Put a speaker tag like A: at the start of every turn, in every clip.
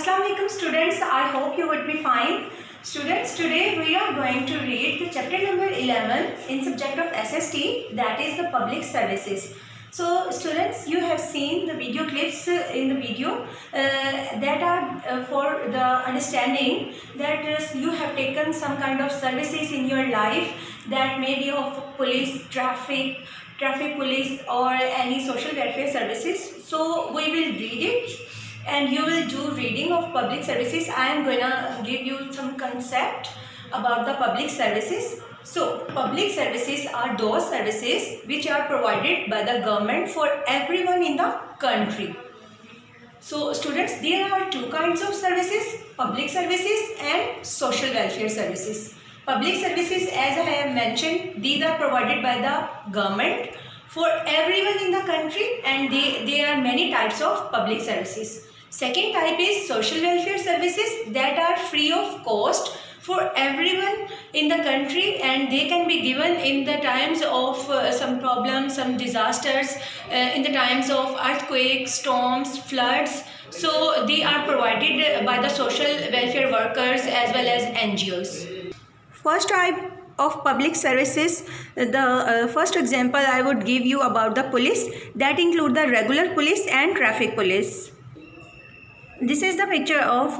A: Assalamu alaikum students, I hope you would be fine. Students, today we are going to read the chapter number 11 in subject of SST, that is the public services. So students, you have seen the video clips in the video that are for the understanding that you have taken some kind of services in your life, that may be of police, traffic police or any social welfare services. So we will read it and you will do reading of public services. I am going to give you some concept about the public services. So public services are those services which are provided by the government for everyone in the country. So students, there are two kinds of services, public services and social welfare services. Public services, as I have mentioned, these are provided by the government for everyone in the country, and there are many types of public services. Second type is social welfare services that are free of cost for everyone in the country, and they can be given in the times of some problems, some disasters, in the times of earthquakes, storms, floods. So they are provided by the social welfare workers as well as NGOs. First type of public services, the first example I would give you about the police, that include the regular police and traffic police. This is the picture of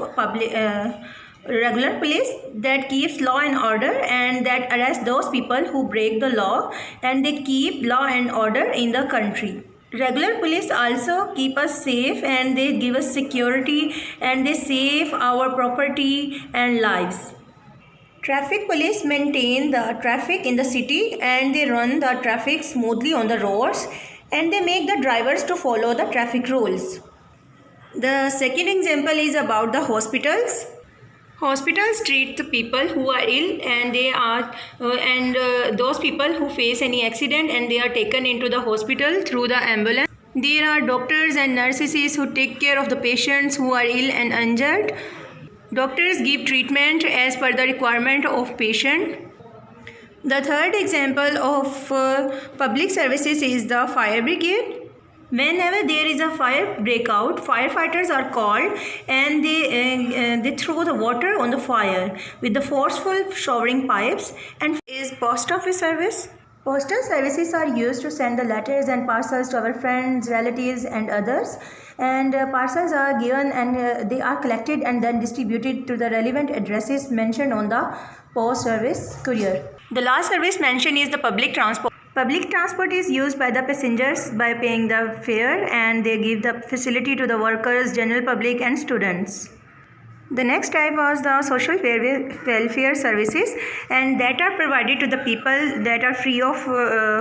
A: regular police that keeps law and order and that arrest those people who break the law, and they keep law and order in the country. Regular police also keep us safe and they give us security and they save our property and lives. Traffic police maintain the traffic in the city and they run the traffic smoothly on the roads, and they make the drivers to follow the traffic rules. The second example is about the hospitals. Hospitals treat the people who are ill and those people who face any accident and they are taken into the hospital through the ambulance. There are doctors and nurses who take care of the patients who are ill and injured. Doctors give treatment as per the requirement of patient. The third example of public services is the fire brigade. Whenever there is a fire breakout, firefighters are called and they throw the water on the fire with the forceful showering pipes. And is post office service. Postal services are used to send the letters and parcels to our friends, relatives and others, and parcels are given and they are collected and then distributed to the relevant addresses mentioned on the post service courier. The last service mentioned is the public transport. Public transport is used by the passengers by paying the fare, and they give the facility to the workers, general public and students. The next type was the social welfare services, and that are provided to the people that are free of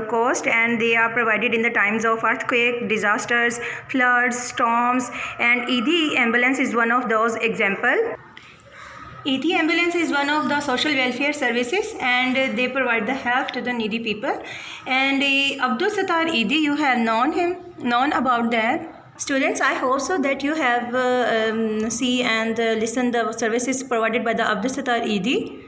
A: cost, and they are provided in the times of earthquake, disasters, floods, storms, and ED ambulance is one of those example. ED ambulance is one of the social welfare services and they provide the help to the needy people. And Abdul Sattar ED, you have known about that. Students, I hope so that you have seen and listened the services provided by the Abdul Sattar ED.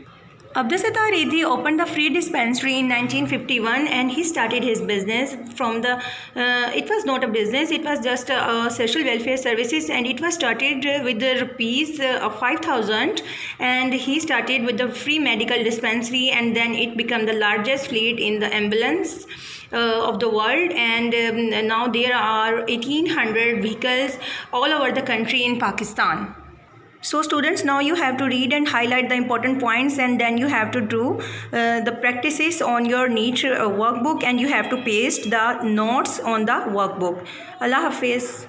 A: Abdul Sattar ED opened the free dispensary in 1951 and he started his business from the, it was not a business, it was just social welfare services, and it was started with the rupees of 5,000, and he started with the free medical dispensary, and then it became the largest fleet in the ambulance of the world, and now there are 1,800 vehicles all over the country in Pakistan. So students, now you have to read and highlight the important points, and then you have to do the practices on your neat workbook, and you have to paste the notes on the workbook. Allah Hafiz.